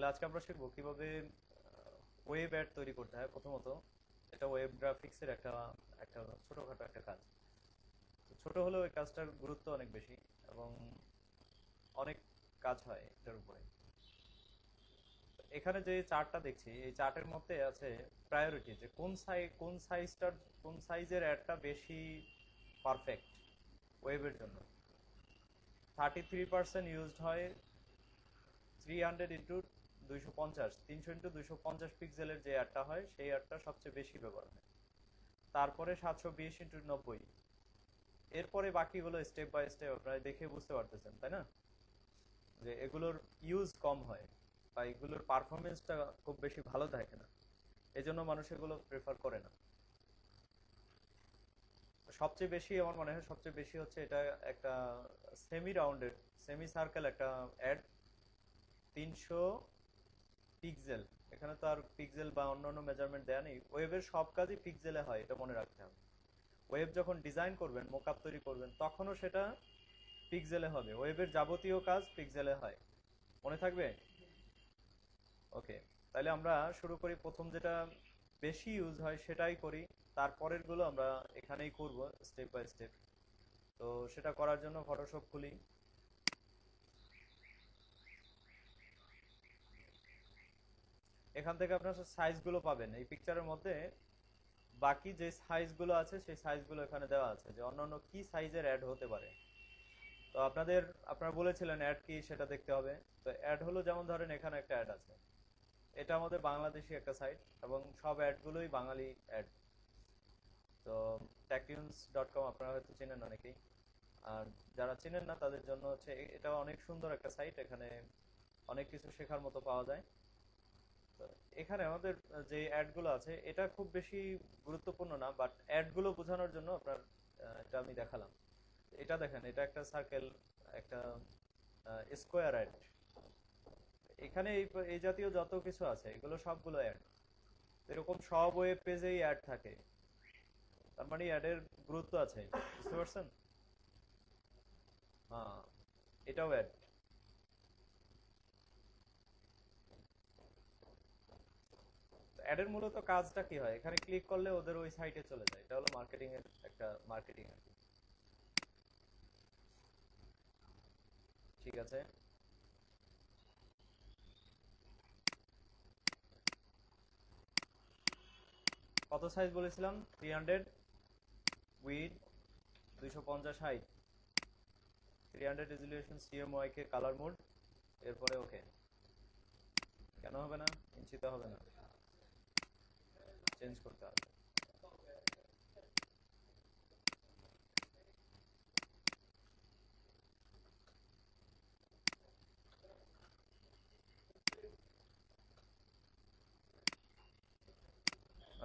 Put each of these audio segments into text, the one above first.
তাহলে আজকে আমরা শিখবো কিভাবে ওয়েব অ্যাড তৈরি করতে হয়। প্রথমত এটা ওয়েব গ্রাফিক্সের একটা একটা ছোটখাটো একটা কাজ। তো ছোট হলেও এই কাজটার গুরুত্ব অনেক বেশি এবং অনেক কাজ হয় এটার উপরে। এখানে যে চার্টটা দেখছি এই চার্টের মধ্যে আছে প্রায়োরিটি, যে কোন সাইজের অ্যাডটা বেশি পারফেক্ট ওয়েবের জন্য। 33% ইউজড হয় 300 ইন্টু 250, 300 ইন্টু 250 পিক্সেলের যে অ্যাডটা হয় সেই অ্যাডটা সবচেয়ে বেশি ব্যবহার হয়। তারপরে 720 ইন্টু 90। এরপরে বাকিগুলো স্টেপ বাই স্টেপ আপনারা দেখে বুঝতে পারতেছেন, তাই না, যে এগুলোর ইউজ কম হয় বা এগুলোর পারফরমেন্সটা খুব বেশি ভালো থাকে না, এই জন্য মানুষ এগুলো প্রেফার করে না। সবচেয়ে বেশি আমার মনে হয় সবচেয়ে বেশি হচ্ছে এটা একটা সেমি রাউন্ডেড, সেমি সার্কেল একটা অ্যাড, 300 পিক্সেল। এখানে তো আর পিক্সেল বা অন্যান্য মেজারমেন্ট দেয়া নেই, ওয়েবের সব কাজই পিক্সেলে হয়, এটা মনে রাখতে হবে। ওয়েব যখন ডিজাইন করবেন, মোকআপ তৈরি করবেন, তখনও সেটা পিক্সেলে হবে, ওয়েবের যাবতীয় কাজ পিক্সেলে হয়, মনে থাকবে। ওকে, তাহলে আমরা শুরু করি, প্রথম যেটা বেশি ইউজ হয় সেটাই করি, তারপরের গুলো আমরা এখানেই করব স্টেপ বাই স্টেপ। তো সেটা করার জন্য ফটোশপ খুলি। এখান থেকে আপনার সাইজগুলো পাবেন এই পিকচারের মধ্যে। বাকি যে সাইজগুলো আছে সেই সাইজগুলো এখানে দেওয়া আছে, যে অন্যান্য কি সাইজের অ্যাড হতে পারে। তো আপনারা বলেছিলেন অ্যাড কি সেটা দেখতে হবে। তো অ্যাড হলো, যেমন ধরেন এখানে একটা অ্যাড আছে, এটা আমাদের বাংলাদেশি একটা সাইট এবং সব অ্যাডগুলোই বাঙালি অ্যাড। তো techtunes.com আপনারা হয়তো চেনেন অনেকেই, আর যারা চেনেন না তাদের জন্য হচ্ছে এটা অনেক সুন্দর একটা সাইট, এখানে অনেক কিছু শেখার মতো পাওয়া যায়। তো এখানে আমাদের যে অ্যাডগুলো আছে এটা খুব বেশি গুরুত্বপূর্ণ না, বাট অ্যাডগুলো বোঝানোর জন্য আপনার এটা আমি দেখালাম। এটা দেখেন, এটা একটা সার্কেল, একটা স্কোয়ার অ্যাড। এখানে এই জাতীয় যত কিছু আছে এগুলো সবগুলো অ্যাড। এরকম সব ওয়েব পেজেই অ্যাড থাকে, তার মানে অ্যাডের গুরুত্ব আছে, বুঝতে পারছেন। হ্যাঁ, এটাও অ্যাড। অ্যাডের মূলত কাজটা কি হয়, এখানে ক্লিক করলে ওদের ওই সাইটে চলে যায়, এটা হলো মার্কেটিং এর একটা মার্কেটিং আর কি। ঠিক আছে, কত সাইজ বলেছিলাম, 300 উইড 250 হাইট, 300 রেজুলেশন সিএমওয়াই কে কালার মোড, এরপরে ওকে। কেন হবে না, ইঞ্চিতে হবে না, চেঞ্জ করতে হবে।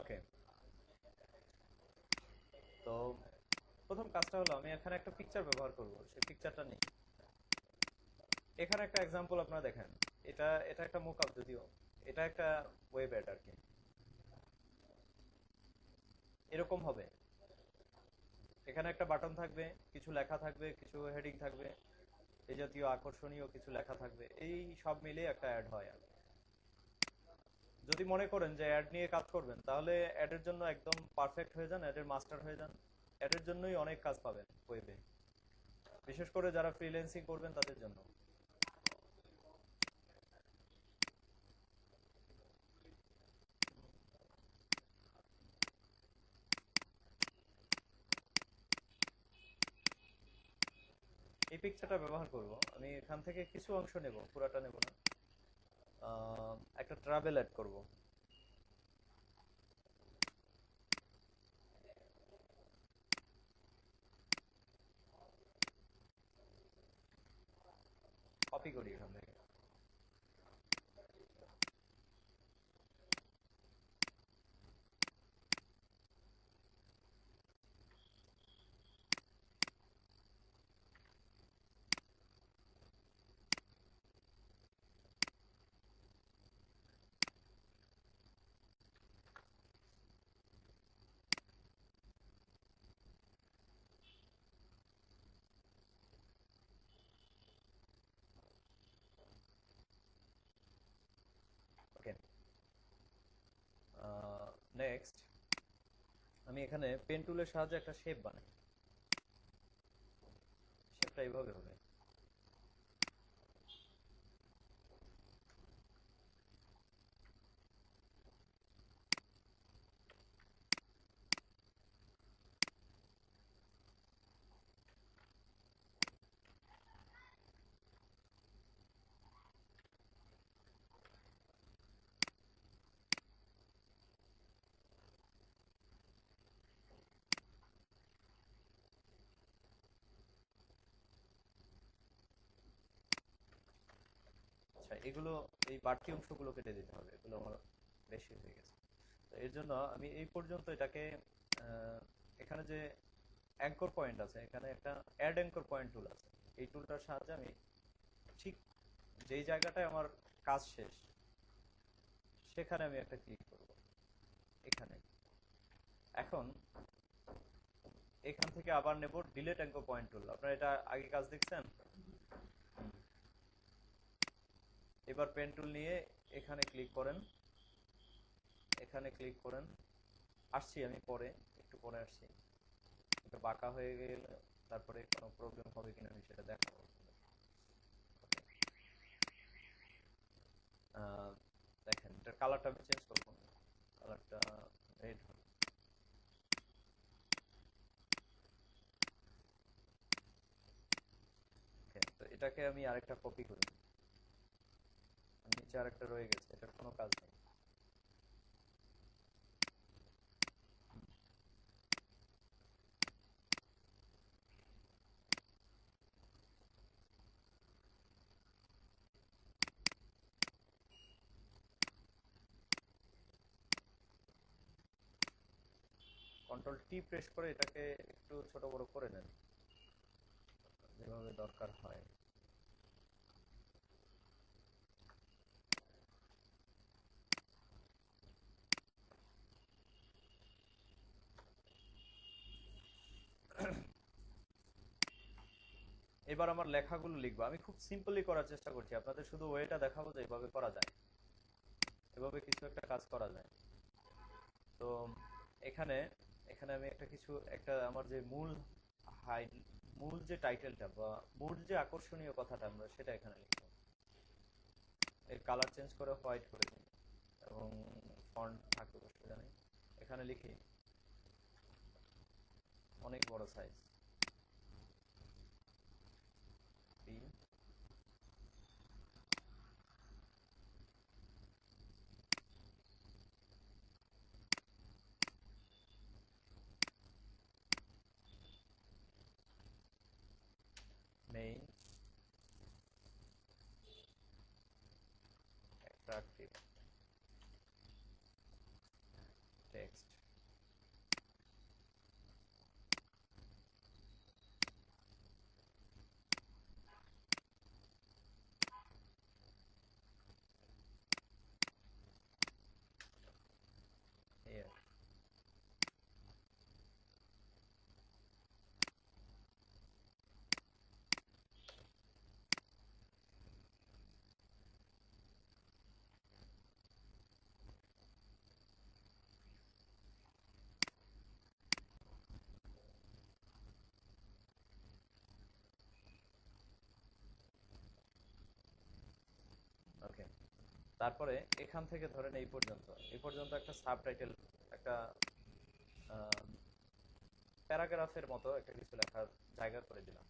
ওকে, তো প্রথম কাজটা হলো আমি এখানে একটা পিকচার ব্যবহার করব, সেই পিকচারটা নেই। এখানে একটা এক্সাম্পল আপনারা দেখেন, এটা এটা একটা মোকআপ, যদিও এটা একটা ওয়েব অ্যাড আর কি। এরকম হবে, এখানে একটা বাটন থাকবে, কিছু লেখা থাকবে, কিছু হেডিং থাকবে, এই জাতীয় আকর্ষণীয় কিছু লেখা থাকবে, এই সব মিলিয়ে একটা অ্যাড হয় আর কি। যদি মনে করেন যে অ্যাড নিয়ে কাজ করবেন, তাহলে অ্যাডের জন্য একদম পারফেক্ট হয়ে যান, অ্যাডের মাস্টার হয়ে যান। অ্যাডের জন্যই অনেক কাজ পাবেন ওয়েবে, বিশেষ করে যারা ফ্রিল্যান্সিং করবেন তাদের জন্য। এই পিকচারটা ব্যবহার করব, আমি এখান থেকে কিছু অংশ নেব, পুরাটা নেব না। একটা ট্রাভেল অ্যাড করব। কপি করি এখান থেকে। নেক্সট আমি এখানে পেন টুলের সাহায্যে একটা শেপ বানাই। শেপটা এইভাবে হবে। আচ্ছা, এগুলো এই বাড়তি অংশগুলো কেটে দিতে হবে, এগুলো আমার বেশি হয়ে গেছে। তো এর জন্য আমি এই পর্যন্ত এটাকে এখানে যে অ্যাঙ্কর পয়েন্ট আছে, এখানে একটা অ্যাড অ্যাঙ্কর পয়েন্ট টুল আছে। এই টুলটার সাহায্যে আমি ঠিক যেই জায়গাটায় আমার কাজ শেষ সেখানে আমি একটা ক্লিক করব এখানে। এখন এখান থেকে আবার নেব ডিলেট অ্যাঙ্কর পয়েন্ট টুল। আপনারা এটা আগে কাজ দেখছেন? এবার পেন টুল নিয়ে এখানে ক্লিক করেন, এখানে ক্লিক করেন। আসছি আমি পরে, একটু পরে আসছি। এটা বাঁকা হয়ে গেলে তারপরে কোনো প্রবলেম হবে কিনা আমি সেটা দেখাবো। আহ, দেখেন এটার কালারটা আমি চেঞ্জ করবো, কালারটা রেড হবে। Okay, তো এটাকে আমি আরেকটা কপি করি। নিচে আরেকটা রয়ে গেছে, এটার কোনো কাজ নেই। কন্ট্রোল টি প্রেস করে এটাকে একটু ছোট বড় করে নেন যেভাবে দরকার হয়। এবার আমার লেখাগুলো লিখবো। আমি খুব সিম্পলি করার চেষ্টা করছি, আপনাদের শুধু ওয়েটা দেখাবো যে এভাবে করা যায়, এভাবে কিছু একটা কাজ করা যায়। তো এখানে এখানে আমি একটা কিছু একটা আমার যে মূল হাই মূল যে টাইটেলটা বা মূল যে আকর্ষণীয় কথাটা আমরা সেটা এখানে লিখবো। এর কালার চেঞ্জ করে হোয়াইট করে দিই এবং ফন্ট থাকবে অসুবিধা নেই। এখানে লিখি অনেক বড় size, p main attractive text. Here. Okay, তারপরে এখান থেকে ধরেন এই পর্যন্ত একটা সাবটাইটেল, একটা প্যারাগ্রাফের মতো একটা কিছু লেখার জায়গা করে দিলাম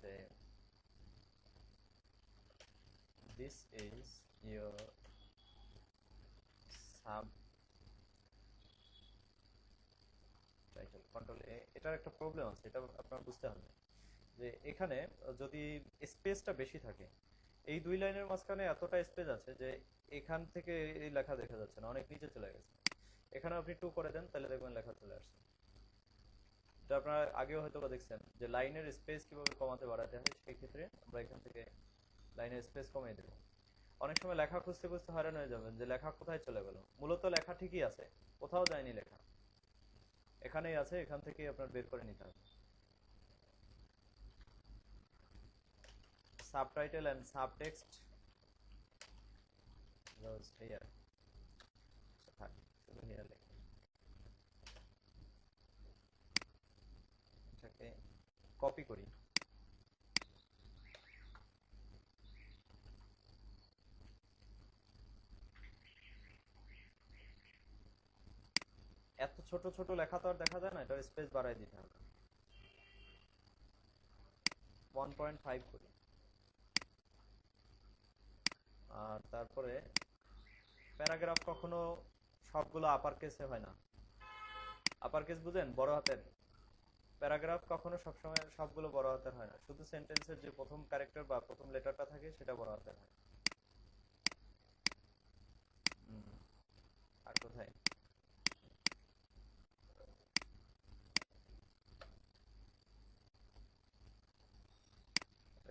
যে this is your subtitle. Control A. এটার একটা প্রবলেম আছে, এটা আপনার বুঝতে হবে যে এখানে যদি স্পেসটা বেশি থাকে, এই দুই লাইনের মাঝখানে এতটা স্পেস আছে যে এখান থেকে এই লেখা দেখা যাচ্ছে না, অনেক নিচে চলে গেছে। এখানে আপনি টু করে দেন, তাহলে দেখবেন লেখা চলে আসছে। এটা আপনারা আগেও হয়তো বা দেখছেন যে লাইনের স্পেস কিভাবে কমাতে বাড়াতে হয়। সেই ক্ষেত্রে আমরা এখান থেকে লাইনের স্পেস কমিয়ে দেবো। অনেক সময় লেখা খুঁজতে খুঁজতে হয়রান হয়ে যাবেন যে লেখা কোথায় চলে গেল। মূলত লেখা ঠিকই আছে, কোথাও যায়নি লেখা, এখানেই আছে, এখান থেকে আপনার বের করে নিতে হবে। Subtitle and subtext here. শুধু হেয়ার লিখি, এটাকে কপি করি। এত ছোট ছোট লেখা তো আর দেখা যায় না, এটা স্পেস বাড়াই দিতে হবে। 1.5 করি। আর তারপরে প্যারাগ্রাফ কখনো সবগুলো আপার কেসে হয় না। আপার কেস বুঝেন, বড় হাতের। প্যারাগ্রাফ কখনো সবসময় সবগুলো বড় হাতের হয় না, শুধু সেন্টেন্সের যে প্রথম ক্যারেক্টার বা প্রথম লেটারটা থাকে সেটা বড় হাতের হয়। হুম, আর কোথায়?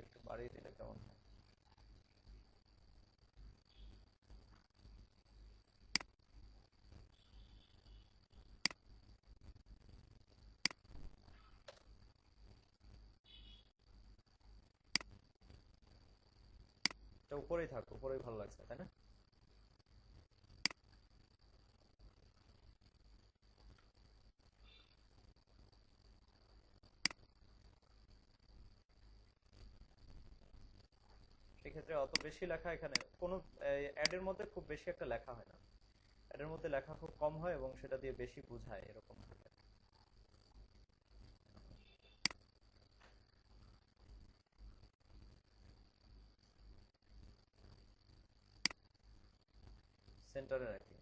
একটু বাড়িয়ে দিলে কেমন হয়? এটা উপরেই থাক, উপরেই ভালো লাগছে, তাই না? সেক্ষেত্রে অত বেশি লেখা এখানে কোনো অ্যাডের মধ্যে খুব বেশি একটা লেখা হয় না। অ্যাডের মধ্যে লেখা খুব কম হয় এবং সেটা দিয়ে বেশি বোঝায় এরকম থাকে। সেন্টারে রাখি।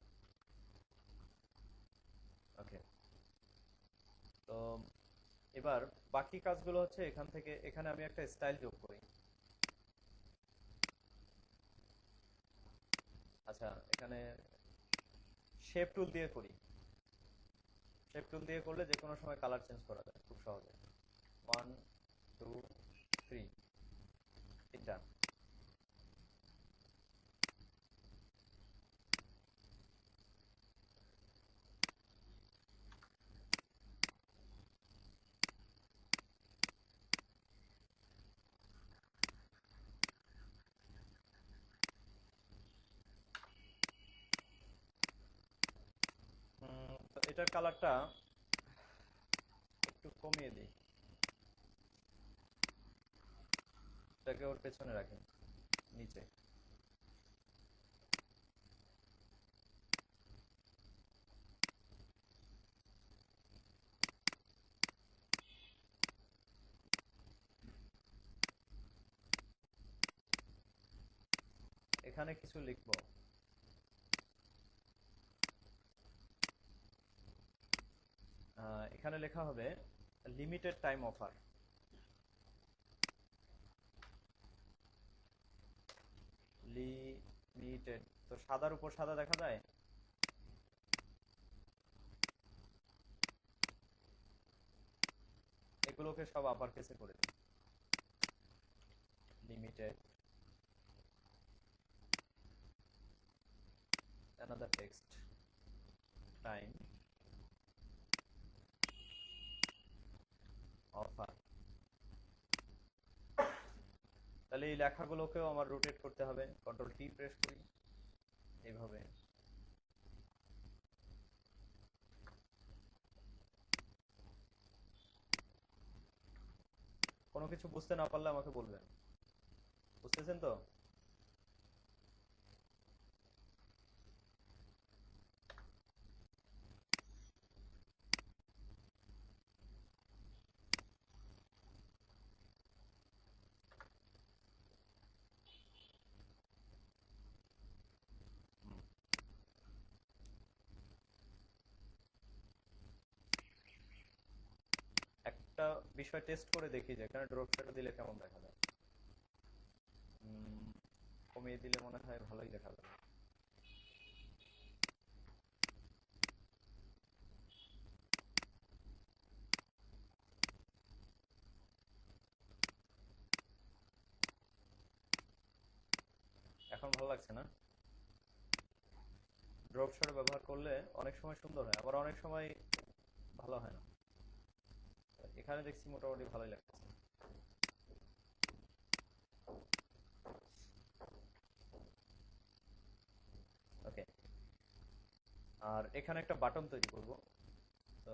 ওকে। তো এবার বাকি কাজগুলো হচ্ছে এখান থেকে এখানে আমি একটা স্টাইল যোগ করি। আচ্ছা, এখানে শেপ টুল দিয়ে করি। শেপ টুল দিয়ে করলে যে কোনো সময় কালার চেঞ্জ করা যায় খুব সহজে। 1 2 3, তিনটা। তো এটার কালারটা একটু কমিয়ে দিই, এটাকে ওর পেছনে রাখি, নিচে। এখানে কিছু লিখবো। এখানে লেখা হবে লিমিটেড টাইম অফার। লিমিটেড, তো সাদার উপর সাদা দেখা যায়। এগুলোকে সব আপার কেসে করে দিই। Limited another text time offer. তাহলে এই লেখাগুলোকেও আমার রোটেট করতে হবে, কন্ট্রোল টি প্রেস করি এইভাবে। কোনো কিছু বুঝতে না পারলে আমাকে বলবেন। বুঝতেছেন তো? হুম। একটা বিষয় টেস্ট করে দেখি যে এখানে ড্রপ শ্যাডো দিলে কেমন দেখা যায়। উম, কমিয়ে দিলে মনে হয় ভালোই দেখা যাবে। এখন ভালো লাগছে না? ড্রপ শ্যাডো ব্যবহার করলে অনেক সময় সুন্দর হয়, আবার অনেক সময় ভালো হয় না। এখানে দেখছি মোটামুটি ভালোই লাগছে। ওকে। আর এখানে একটা বাটন তৈরি করব। তো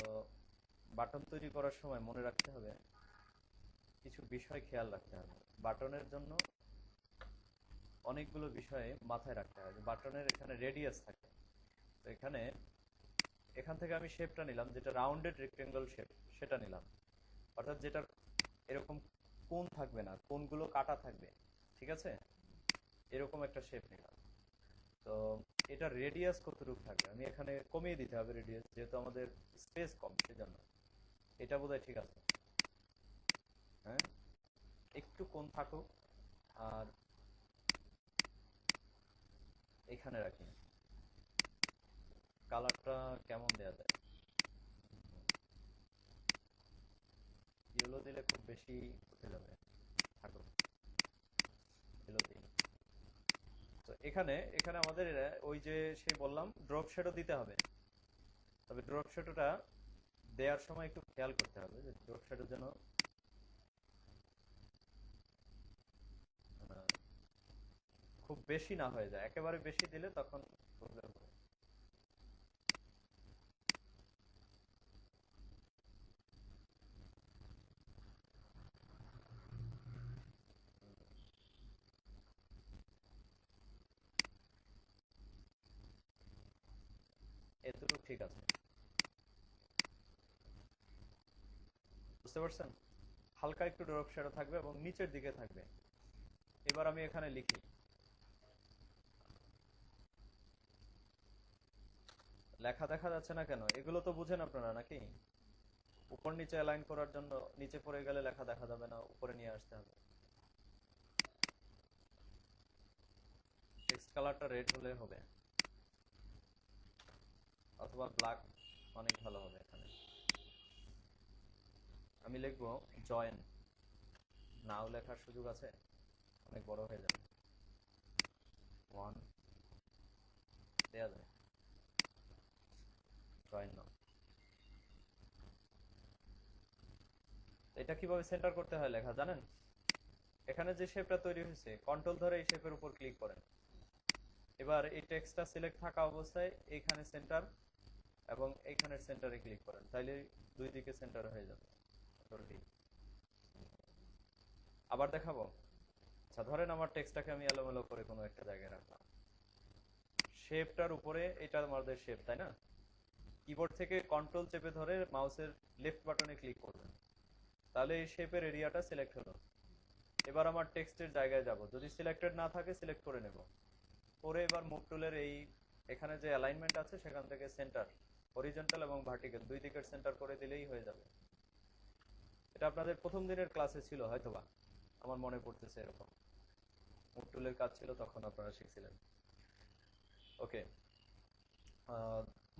বাটন তৈরি করার সময় মনে রাখতে হবে, কিছু বিষয় খেয়াল রাখতে হবে। বাটনের জন্য অনেকগুলো বিষয়ে মাথায় রাখতে হবে। বাটনের এখানে রেডিয়াস থাকে। তো এখান থেকে আমি শেপটা নিলাম, যেটা রাউন্ডেড রেক্টেঙ্গল শেপ, সেটা নিলাম। অর্থাৎ যেটা এরকম কোণ থাকবে না, কোণগুলো কাটা থাকবে। ঠিক আছে, এরকম একটা শেপ নিলাম। তো এটা রেডিয়াস কতটুকু থাকবে আমি এখানে কমিয়ে দিতে হবে রেডিয়াস, যেহেতু আমাদের স্পেস কম সেজন্য। এটা বোধহয় ঠিক আছে। হ্যাঁ, একটু কোণ থাকুক। আর এখানে রাখি। কালারটা কেমন দেয়া যায়? ইয়েলো দিলে খুব বেশি উঠে যাবে, থাকুক, ইয়েলো দিই। তো এখানে এখানে আমাদের ওই যে সেই বললাম ড্রপ শ্যাডো দিতে হবে। তবে ড্রপ শ্যাডোটা দেওয়ার সময় একটু খেয়াল করতে হবে যে ড্রপ শ্যাডো যেন আহ, খুব বেশি না হয়ে যায়। একেবারে বেশি দিলে তখন প্রবলেম হবে। এতটুকু ঠিক আছে, বুঝতে পারছেন? হালকা একটু ড্রপ শ্যাডো থাকবে এবং নিচের দিকে থাকবে। এবার আমি এখানে লিখি। লেখা দেখা যাচ্ছে না কেন? এগুলো তো বুঝেন আপনারা নাকি? উপর নিচে অ্যালাইন করার জন্য নিচে পড়ে গেলে লেখা দেখা যাবে না, উপরে নিয়ে আসতে হবে। টেক্সট কালারটা রেড হলে হবে, অথবা ব্ল্যাক, অনেক ভালো হবে এখানে। আমি লিখবো জয়েন। নাও লেখার সুযোগ আছে, অনেক বড় হয়ে যাবে। ওয়ান দেয়া যায়, জয়েন নাও। এটা কিভাবে সেন্টার করতে হয় লেখা জানেন? এখানে যে শেপটা তৈরি হয়েছে, কন্ট্রোল ধরে এই শেপের উপর ক্লিক করেন। এবার এই টেক্সটটা সিলেক্ট থাকা অবস্থায় এইখানে সেন্টার এবং এইখানের সেন্টারে ক্লিক করেন, তাইলে দুই দিকে সেন্টার হয়ে যাবে। Ctrl D। আবার দেখাবো। আচ্ছা, ধরেন আমার টেক্সটটাকে আমি এলোমেলো করে কোনো একটা জায়গায় রাখলাম। শেপটার উপরে, এটা আমাদের শেপ তাই না? কিবোর্ড থেকে কন্ট্রোল চেপে ধরে মাউসের লেফট বাটনে ক্লিক করবেন, তাহলে এই শেপের এরিয়াটা সিলেক্ট হলো। এবার আমার টেক্সটের জায়গায় যাব, যদি সিলেক্টেড না থাকে সিলেক্ট করে নেব। করে এবার মুভ টুলের এই এখানে যে অ্যালাইনমেন্ট আছে সেখান থেকে সেন্টার, হরিজন্টাল এবং ভার্টিক্যাল দুই দিকের সেন্টার করে দিলেই হয়ে যাবে। এটা আপনাদের প্রথম দিনের ক্লাসে ছিল হয়তোবা, আমার মনে পড়তেছে এরকম। মুভ টুলের কাজ ছিল, তখন আপনারা শিখছিলেন। ওকে।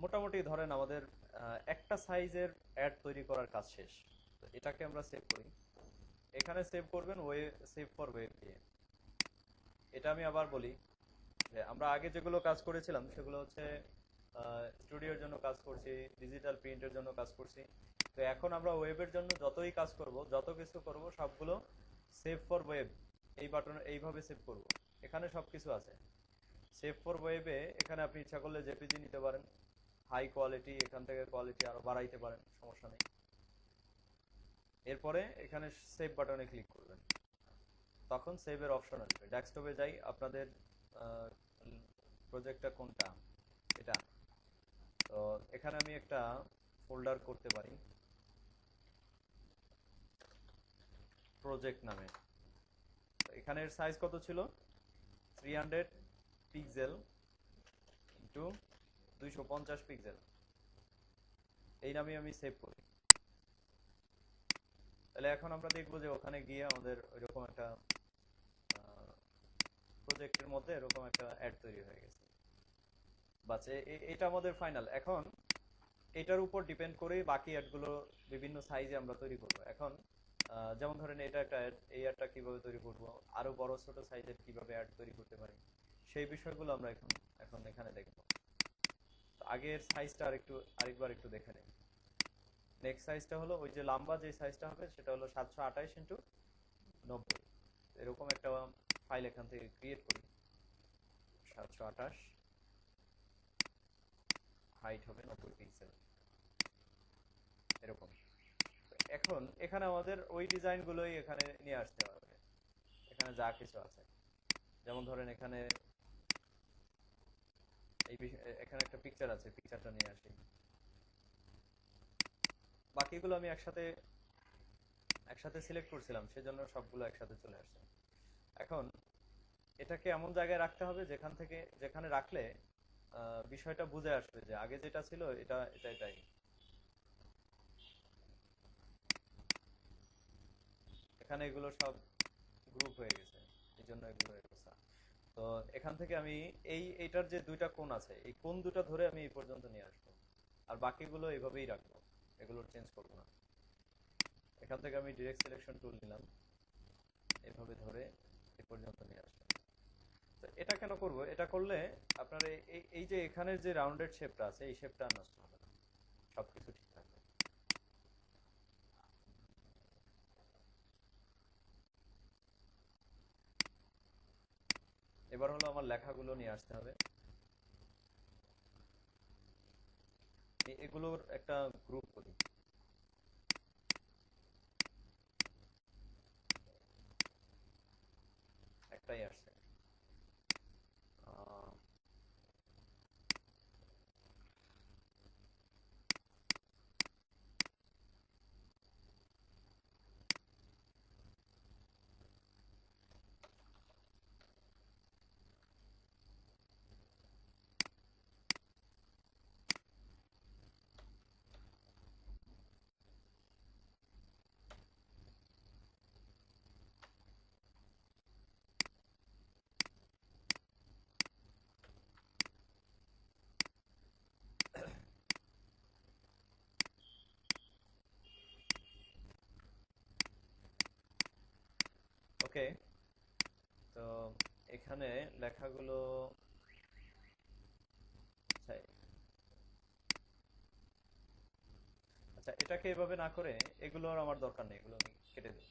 মোটামুটি ধরেন আমাদের একটা সাইজের অ্যাড তৈরি করার কাজ শেষ। তো এটাকে আমরা সেভ করি। এখানে সেভ করবেন ওয়ে, সেভ ফর ওয়েব দিয়ে। এটা আমি আবার বলি যে আমরা আগে যেগুলো কাজ করেছিলাম সেগুলো হচ্ছে স্টুডিওর জন্য কাজ করছি, ডিজিটাল প্রিন্টের জন্য কাজ করছি। তো এখন আমরা ওয়েবের জন্য যতই কাজ করব, যত কিছু করব, সবগুলো সেভ ফর ওয়েব এই বাটনে এইভাবে সেভ করব। এখানে সবকিছু আছে। সেভ ফর ওয়েবে এখানে আপনি ইচ্ছা করলে জেপিজি নিতে পারেন, হাই কোয়ালিটি, এখান থেকে কোয়ালিটি আরো বাড়াইতে পারেন, সমস্যা নেই। এরপরে এখানে সেভ বাটনে ক্লিক করবেন, তখন সেভের অপশন আসবে। ডেস্কটপে যাই, আপনাদের প্রজেক্টটা কোনটা, এটা। তো এখানে আমি একটা ফোল্ডার করতে পারি প্রজেক্ট নামে। এখানের সাইজ কত ছিল? 300 পিক্সেল ইন্টু 250 পিক্সেল, এই নামে আমি সেভ করি। তাহলে এখন আমরা দেখবো যে ওখানে গিয়ে আমাদের ওইরকম একটা প্রজেক্টের মধ্যে এরকম একটা অ্যাড তৈরি হয়ে গেছে। বাস, এটা আমাদের ফাইনাল। এখন এটার উপর ডিপেন্ড করে বাকি অ্যাডগুলো বিভিন্ন সাইজে আমরা তৈরি করব। এখন যেমন ধরেন এটা একটা অ্যাড, এই অ্যাডটা কিভাবে তৈরি করব, আরো বড় ছোট সাইজের কিভাবে অ্যাড তৈরি করতে পারি, সেই বিষয়গুলো আমরা এখন এখন এখানে দেখব। আগের সাইজটা আরেকবার একটু দেখে নেই। নেক্সট সাইজটা হলো ওই যে লম্বা যে সাইজটা হবে সেটা হলো 728 × 90। এরকম একটা ফাইল এখান থেকে ক্রিয়েট করি। 728 হাইট হবে 90 পিক্সেল, এরকম। এখন এখানে আমাদের ওই ডিজাইন গুলোই এখানে নিয়ে আসতে হবে। এখানে যা কিছু আছে, যেমন ধরেন এখানে এখানে একটা পিকচার আছে, পিকচারটা নিয়ে আসি। বাকিগুলো আমি একসাথে একসাথে সিলেক্ট করছিলাম, সেজন্য সবগুলো একসাথে চলে আসছে। এখন এটাকে এমন জায়গায় রাখতে হবে যেখানে রাখলে বিষয়টা বুঝে আসবে যে আগে যেটা ছিল এটাই। এখানে এগুলো সব গ্রুপ হয়ে গেছে, এই জন্য এগুলো অবস্থা। তো এখান থেকে আমি এইটার যে দুইটা কোণ আছে, এই কোণ দুটো ধরে আমি এই পর্যন্ত নিয়ে আসবো, আর বাকিগুলো এইভাবেই রাখবো, এগুলো চেঞ্জ করবো না। এখান থেকে আমি ডিরেক্ট সিলেকশন টুল নিলাম, এভাবে ধরে এই পর্যন্ত নিয়ে আসলাম। তো এটা কেন করব? এটা করলে আপনার এই যে এখানের যে রাউন্ডেড শেপটা আছে, এই শেপটা আর নষ্ট হবে না, সবকিছু ঠিক থাকবে। এবার হলো আমার লেখাগুলো নিয়ে আসতে হবে। এগুলোর একটা গ্রুপ করি। একটাই আসছে। ওকে। তো এখানে লেখাগুলো, আচ্ছা আচ্ছা, এটাকে এভাবে না করে এগুলোর আমার দরকার নেই, এগুলো আমি কেটে দিই।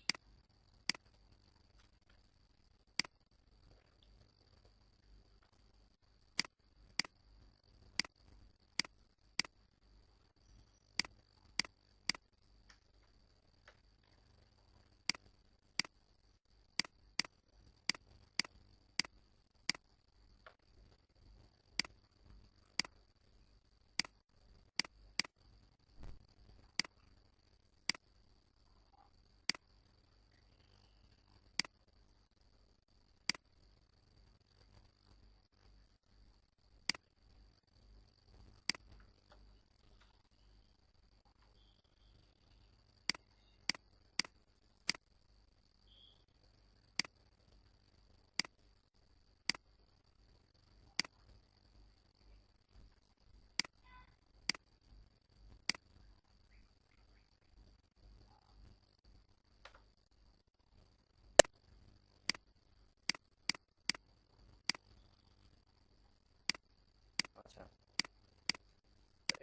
আচ্ছা,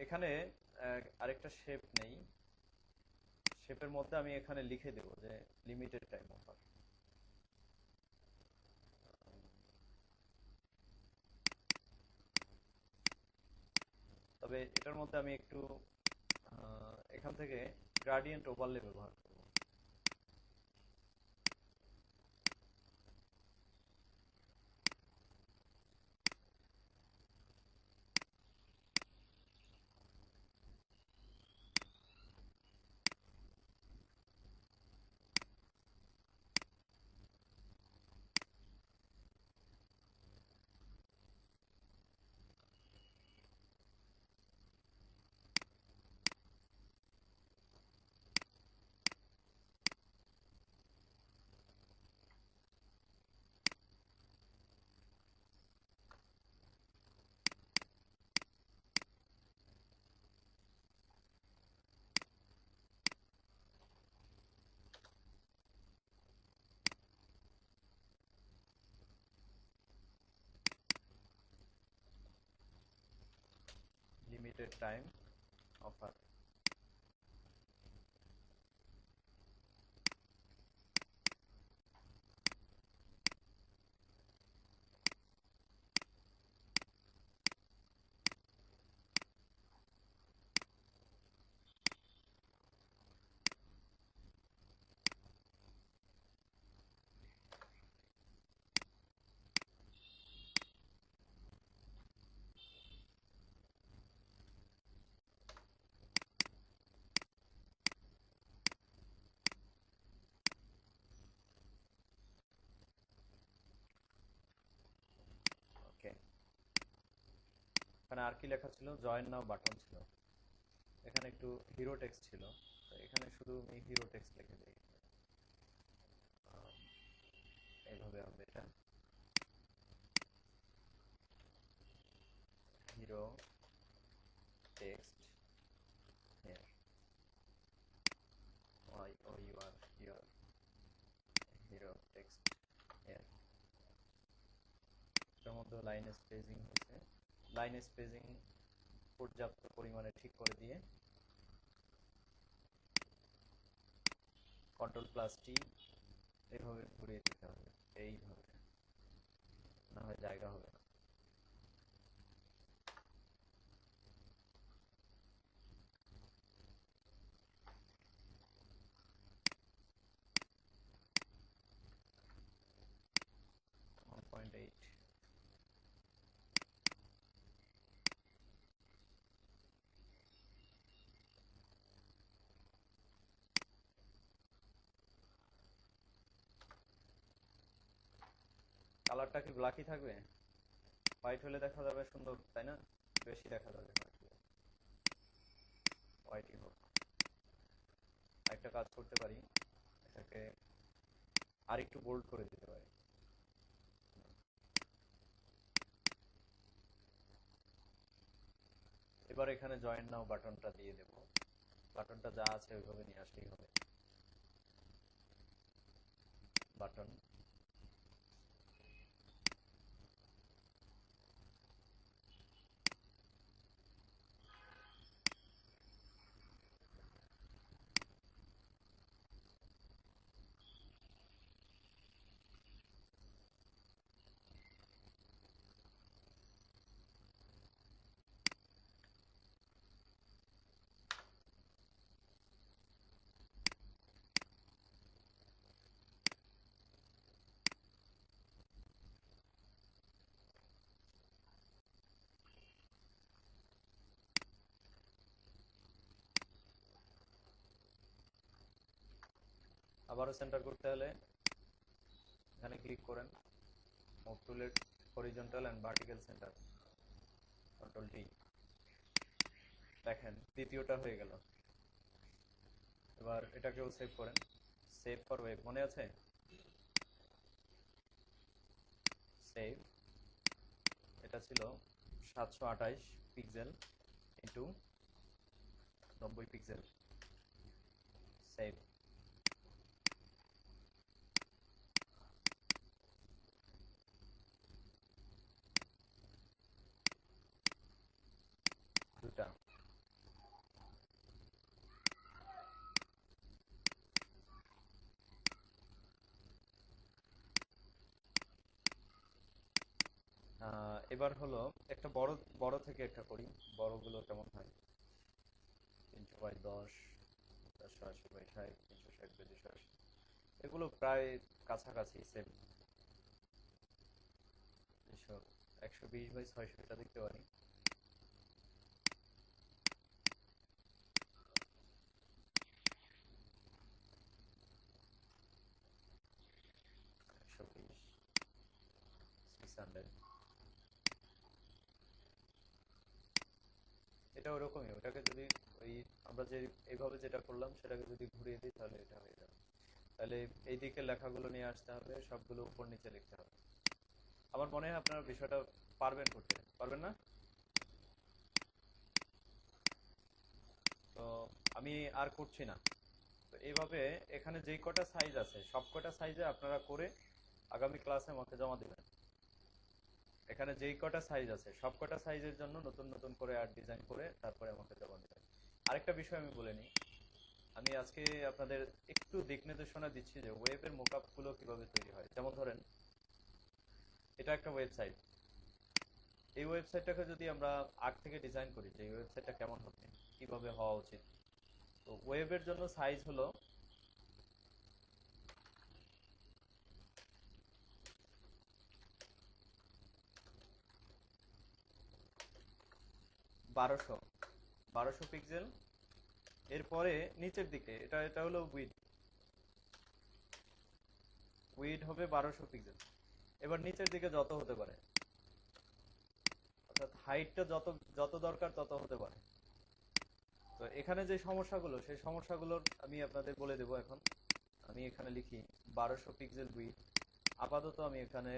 এখানে আরেকটা শেপ নেই, শেপের মধ্যে আমি এখানে লিখে দেবো যে লিমিটেড টাইম অফার। তবে এটার মধ্যে আমি একটু এখান থেকে গ্রাডিয়েন্ট ওভারলে ব্যবহার করব। Limited time offer. ওকে, এখানে আর কি লেখা ছিল? জয়েন নাও বাটন ছিল। এখানে একটু হিরো টেক্সট ছিল, তো এখানে শুধু আমি হিরো টেক্সট লিখে দিই। এইভাবে হবে এটা, hero text here, Y O U R here, hero text here. এটার মধ্যে লাইন স্পেসিং হয়েছে, লাইন স্পেসিং পর্যাপ্ত পরিমাণে ঠিক করে দিয়ে কন্ট্রোল+T এইভাবে ঘুরিয়ে দিতে হবে, এইভাবে, না হয় জায়গা হবে না। One point eight. কালারটা কি ব্ল্যাকই থাকবে? হোয়াইট হলে দেখা যাবে সুন্দর, তাই না? বেশি দেখা যাবে হোয়াইট হলে, হোয়াইটই হোক। আরেকটা কাজ করতে পারি, এটাকে আরেকটু বোল্ড করে দিতে পারি। এবার এখানে জয়েন নাও বাটনটা দিয়ে দেব, বাটনটা যা আছে ওইভাবে নিয়ে আসলেই হবে। বাটন, আবারও সেন্টার করতে হলে এখানে ক্লিক করেন, মুভ টুলের হরিজন্টাল এন্ড ভার্টিক্যাল সেন্টার, কন্ট্রোল+T। দেখেন দ্বিতীয়টা হয়ে গেল। এবার এটাকেও সেভ করেন, সেভ ফর ওয়েব, মনে আছে? সেভ, এটা ছিল 728 পিক্সেল ইন্টু 90 পিক্সেল। সেভ। দুটা। এবার হলো একটা বড়, বড় থেকে একটা করি, বড়গুলো কেমন হয়? 300/10, 480/60, 360/280, এগুলো প্রায় কাছাকাছি সেম। 120/600 এটা দেখতে পারি। 120, 600, এটা ওরকমই। ওটাকে যদি ওই আমরা যে এইভাবে যেটা করলাম সেটাকে যদি ঘুরিয়ে দিই তাহলে এটা হয়ে যাবে। তাহলে এই দিকে লেখাগুলো নিয়ে আসতে হবে, সবগুলো উপর নিচে লিখতে হবে। আমার মনে হয় আপনারা বিষয়টা পারবেন করতে, পারবেন না? তো আমি আর করছি না। তো এইভাবে এখানে যেই কটা সাইজ আছে সব কটা সাইজে আপনারা করে আগামী ক্লাসে আমাকে জমা দিবেন। এখানে যেই কটা সাইজ আছে সব কটা সাইজের জন্য নতুন নতুন করে আর ডিজাইন করে তারপরে আমাকে জমা দিবেন। আরেকটা বিষয় আমি বলে নিই, আমি আজকে আপনাদের একটু দিক নির্দেশনা দিচ্ছি যে ওয়েবের মোকআপ গুলো কিভাবে তৈরি হয়। যেমন ধরেন এটা একটা ওয়েবসাইট, এই ওয়েবসাইটটাকে যদি আমরা আগ থেকে ডিজাইন করি যে এই ওয়েবসাইটটা কেমন হবে, কিভাবে হওয়া উচিত, তো ওয়েবের জন্য সাইজ হলো 1200 পিক্সেল। এরপরে নিচের দিকে এটা এটা হলো উইড, উইড হবে 1200 পিক্সেল। এবার নিচের দিকে যত হতে পারে, অর্থাৎ হাইটটা যত যত দরকার তত হতে পারে। তো এখানে যে সমস্যাগুলো, সেই সমস্যাগুলোর আমি আপনাদের বলে দেবো এখন। আমি এখানে লিখি 1200 পিক্সেল উইডথ, আপাতত আমি এখানে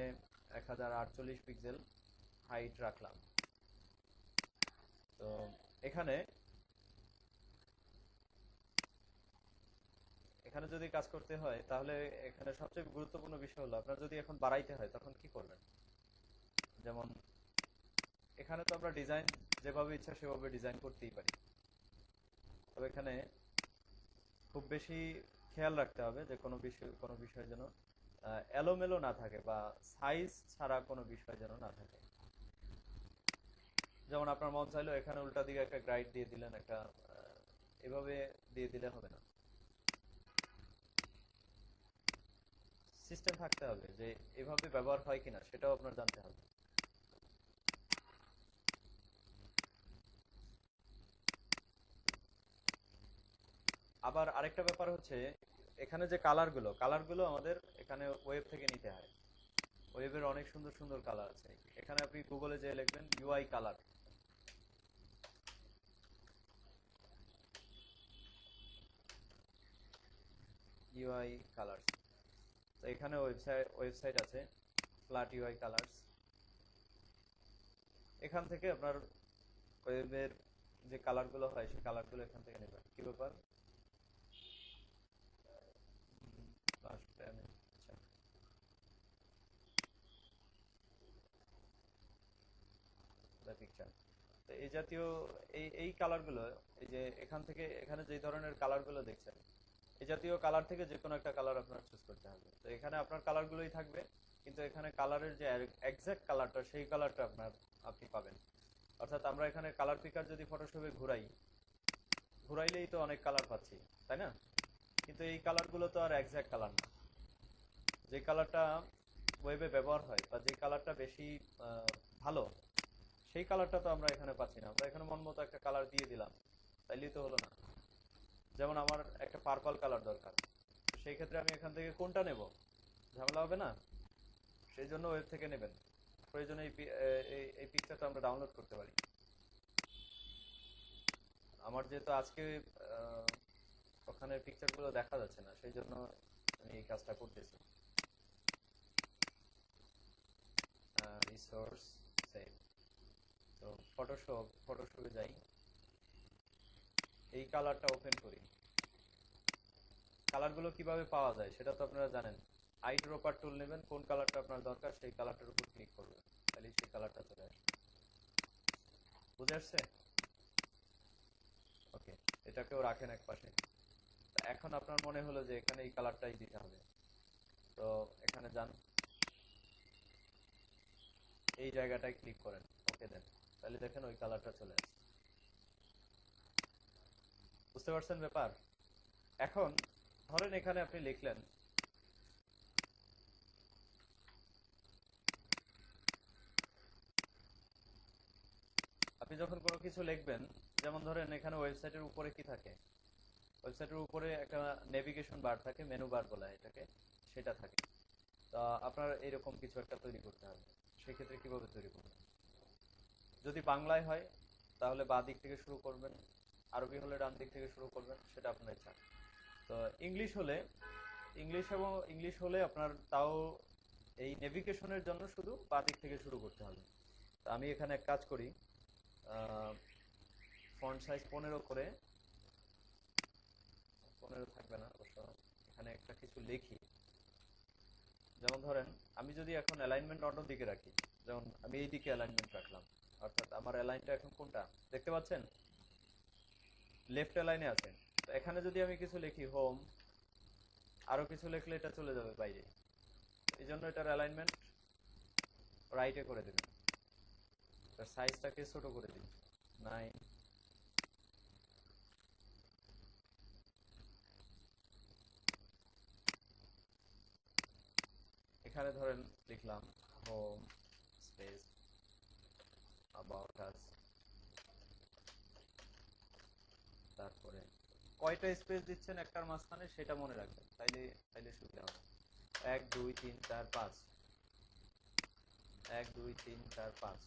1048 পিক্সেল হাইট রাখলাম। তো এখানে এখানে যদি কাজ করতে হয় তাহলে এখানে সবচেয়ে গুরুত্বপূর্ণ বিষয় হলো আপনার যদি এখন বাড়াইতে হয় তখন কি করবেন। যেমন এখানে তো আমরা ডিজাইন যেভাবে ইচ্ছা সেভাবে ডিজাইন করতেই পারি, তবে এখানে খুব বেশি খেয়াল রাখতে হবে যে কোনো বিষয় যেন এলোমেলো না থাকে বা সাইজ ছাড়া কোনো বিষয় যেন না থাকে। যেমন আপনার মন চাইলো এখানে উল্টা দিকে একটা গ্রাইড দিয়ে দিলেন, একটা এভাবে দিয়ে দিলে হবে না। সিস্টেম থাকতে হবে যে এভাবে ব্যবহার হয় কিনা সেটাও আপনার জানতে হবে। আবার আরেকটা ব্যাপার হচ্ছে এখানে যে কালারগুলো আমাদের এখানে ওয়েব থেকে নিতে হয়। ওয়েবের অনেক সুন্দর সুন্দর কালার আছে। এখানে আপনি গুগলে যে লিখবেন ইউআই কালার, ইউআই কালার্স, তো এখানে ওয়েবসাইট আছে ফ্ল্যাট ইউআই কালার্স। এখান থেকে আপনার ওয়েবের যে কালারগুলো হয় সেই কালারগুলো এখান থেকে নেবেন। কি ব্যাপার? লাস্ট প্যানে, আচ্ছা, দ্য পিকচার। তো এই জাতীয় এই এই কালারগুলো, এই যে এখান থেকে এখানে যে ধরনের কালারগুলো দেখছেন, এই জাতীয় কালার থেকে যে কোনো একটা কালার আপনার চুজ করতে হবে। তো এখানে আপনার কালারগুলোই থাকবে, কিন্তু এখানে কালারের যে এক্সাক্ট কালারটা সেই কালারটা আপনি পাবেন। অর্থাৎ আমরা এখানে কালার পিকার যদি ফটোশপে ঘুরাইলেই তো অনেক কালার পাচ্ছি, তাই না? কিন্তু এই কালারগুলো তো আর এক্সাক্ট কালার না। যে কালারটা ওয়েবে ব্যবহার হয় বা যে কালারটা বেশি আহ, ভালো, সেই কালারটা তো আমরা এখানে পাচ্ছি না। আমরা এখানে মন মতো একটা কালার দিয়ে দিলাম, তাইলেই তো হলো না। যেমন আমার একটা পার্পল কালার দরকার, তো সেই ক্ষেত্রে আমি এখান থেকে কোনটা নেব? ঝামেলা হবে না? সেই জন্য ওয়েব থেকে নেবেন। প্রয়োজনে এই পিকচারটা আমরা ডাউনলোড করতে পারি। আমার যেহেতু আজকে আহ, ওখানে পিকচারগুলো দেখা যাচ্ছে না, সেই জন্য আমি এই কাজটা করতেছি। রিসোর্স সেভ, তো ফটোশপে যাই, এই কালারটা ওপেন করি। কালারগুলো কিভাবে পাওয়া যায় সেটা তো আপনারা জানেন। আইড্রপার টুল নেবেন, কোন কালারটা আপনার দরকার সেই কালারটার উপর ক্লিক করবেন, তাহলে সেই কালারটা চলে আসবে। বুঝে আসছে? ওকে, এটাকেও রাখেন এক পাশে। এখন আপনার মনে হলো যে এখানে এই কালারটাই দিতে হবে, তো এখানে যান, এই জায়গাটায় ক্লিক করেন, ওকে দেন, তাহলে দেখেন ওই কালারটা চলে আসছে। বুঝতে পারছেন ব্যাপার? এখন ধরেন এখানে আপনি লিখলেন, আপনি যখন কোনো কিছু লিখবেন, যেমন ধরেন এখানে ওয়েবসাইটের উপরে কি থাকে, ওয়েবসাইটের উপরে একটা নেভিগেশন বার থাকে, মেনু বার বলা হয় এটাকে, সেটা থাকে। তা আপনার এরকম কিছু একটা তৈরি করতে হবে। সেক্ষেত্রে কিভাবে তৈরি করবেন? যদি বাংলায় হয় তাহলে বাঁ দিক থেকে শুরু করবেন, আরবি হলে ডান দিক থেকে শুরু করবেন, সেটা আপনার ইচ্ছা। তো ইংলিশ হলে, ইংলিশ হলে আপনার তাও এই নেভিগেশনের জন্য শুধু বাঁ দিক থেকে শুরু করতে হবে। তো আমি এখানে এক কাজ করি, ফন্ট সাইজ 15 করে, 15 থাকবে না অবশ্য, এখানে একটা কিছু লিখি। যেমন ধরেন আমি যদি এখন অ্যালাইনমেন্ট অন্য দিকে রাখি, যেমন আমি এই দিকে অ্যালাইনমেন্ট রাখলাম, অর্থাৎ আমার অ্যালাইনটা এখন কোনটা দেখতে পাচ্ছেন? লেফট অ্যালাইনে আছে। তো এখানে যদি আমি কিছু লিখি হোম, আরো কিছু লিখলে এটা চলে যাবে বাইরে। এই জন্য এটার অ্যালাইনমেন্ট রাইটে করে দেবেন। তার সাইজটাকে ছোট করে দিন, 9। এখানে ধরেন লিখলাম হোম স্পেস অ্যাবাউট আস, তারপরে কয়টা স্পেস দিচ্ছেন একটার মাঝখানে সেটা মনে রাখবেন, তাইলে তাইলে সুবিধা হবে। 1 2 3 4 5, 1 2 3 4 5,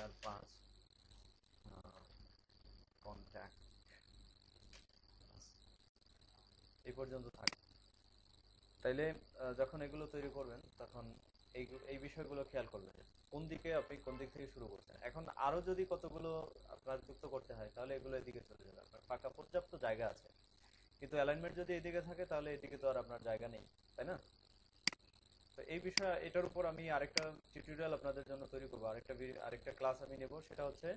4 5 কন্ট্যাক্ট এই পর্যন্ত থাকে। তাইলে যখন এগুলো তৈরি করবেন তখন এই এই বিষয়গুলো খেয়াল করবেন যে কোন দিকে আপনি কোন দিক থেকে শুরু করছেন। এখন আরো যদি কতগুলো আপনার যুক্ত করতে হয় তাহলে এগুলো এদিকে চলে যাবে, আপনার ফাঁকা পর্যাপ্ত জায়গা আছে। কিন্তু অ্যালাইনমেন্ট যদি এদিকে থাকে তাহলে এদিকে তো আর আপনার জায়গা নেই, তাই না? তো এই বিষয়ে এটার উপর আমি আরেকটা টিউটোরিয়াল আপনাদের জন্য তৈরি করবো, আরেকটা ক্লাস আমি নেব, সেটা হচ্ছে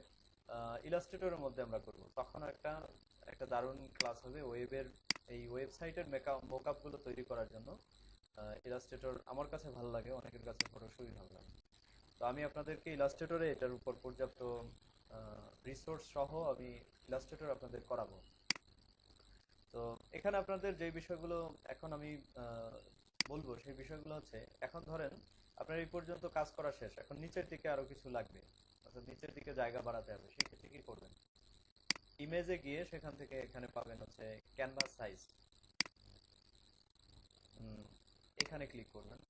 ইলাস্ট্রেটরের মধ্যে আমরা করব। তখন একটা একটা দারুণ ক্লাস হবে ওয়েবের, এই ওয়েবসাইটের মোকআপ গুলো তৈরি করার জন্য। ইলাস্ট্রেটর আমার কাছে ভালো লাগে, অনেকের কাছে ফটোশপই ভালো লাগে। তো আমি আপনাদেরকে ইলাস্ট্রেটরে এটার উপর পর্যাপ্ত রিসোর্স সহ আমি ইলাস্ট্রেটর আপনাদের করাবো। তো এখানে আপনাদের যে বিষয়গুলো এখন আমি বলবো সেই বিষয়গুলো হচ্ছে, এখন ধরেন আপনার এই পর্যন্ত কাজ করা শেষ, এখন নিচের দিকে আরো কিছু লাগবে, অর্থাৎ নিচের দিকে জায়গা বাড়াতে হবে। সেক্ষেত্রে কি করবেন? ইমেজে গিয়ে সেখান থেকে এখানে পাবেন হচ্ছে ক্যানভাস সাইজ, এখানে ক্লিক করবেন।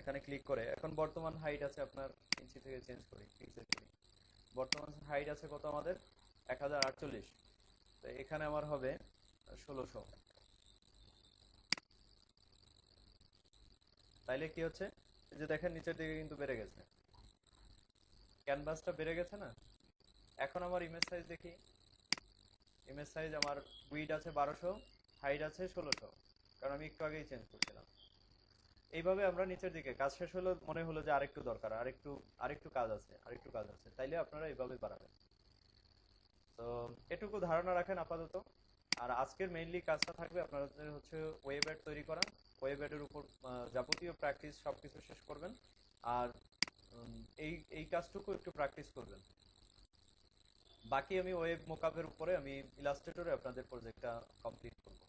এখানে ক্লিক করে এখন বর্তমান হাইট আছে আপনার, ইঞ্চি থেকে চেঞ্জ করি, পিক্সেল করি। বর্তমান হাইট আছে কত আমাদের? 1048। তো এখানে আমার হবে 1600। তাইলে কি হচ্ছে, এই যে দেখেন নিচের দিকে কিন্তু বেড়ে গেছে, ক্যানভাসটা বেড়ে গেছে না? এখন আমার ইমেজ সাইজ দেখি, ইমেজ সাইজ আমার উইড আছে 1200, হাইট আছে 1600, কারণ আমি একটু আগেই চেঞ্জ করছিলাম। এইভাবে আমরা নিচের দিকে কাজ শেষ হলো, মনে হলো যে আরেকটু দরকার, আরেকটু আরেকটু কাজ আছে, আরেকটু কাজ আছে, তাইলে আপনারা এইভাবে বাড়াবেন। তো এটুকু ধারণা রাখেন আপাতত। আর আজকের মেইনলি কাজটা থাকবে আপনাদের হচ্ছে ওয়েব অ্যাড তৈরি করা। ওয়েব অ্যাডের উপর যাবতীয় প্র্যাকটিস সবকিছু শেষ করবেন। আর এই এই কাজটুকু একটু প্র্যাকটিস করবেন। বাকি আমি ওয়েব মোকআপের উপরে আমি ইলাস্ট্রেটরে আপনাদের প্রজেক্টটা কমপ্লিট করব।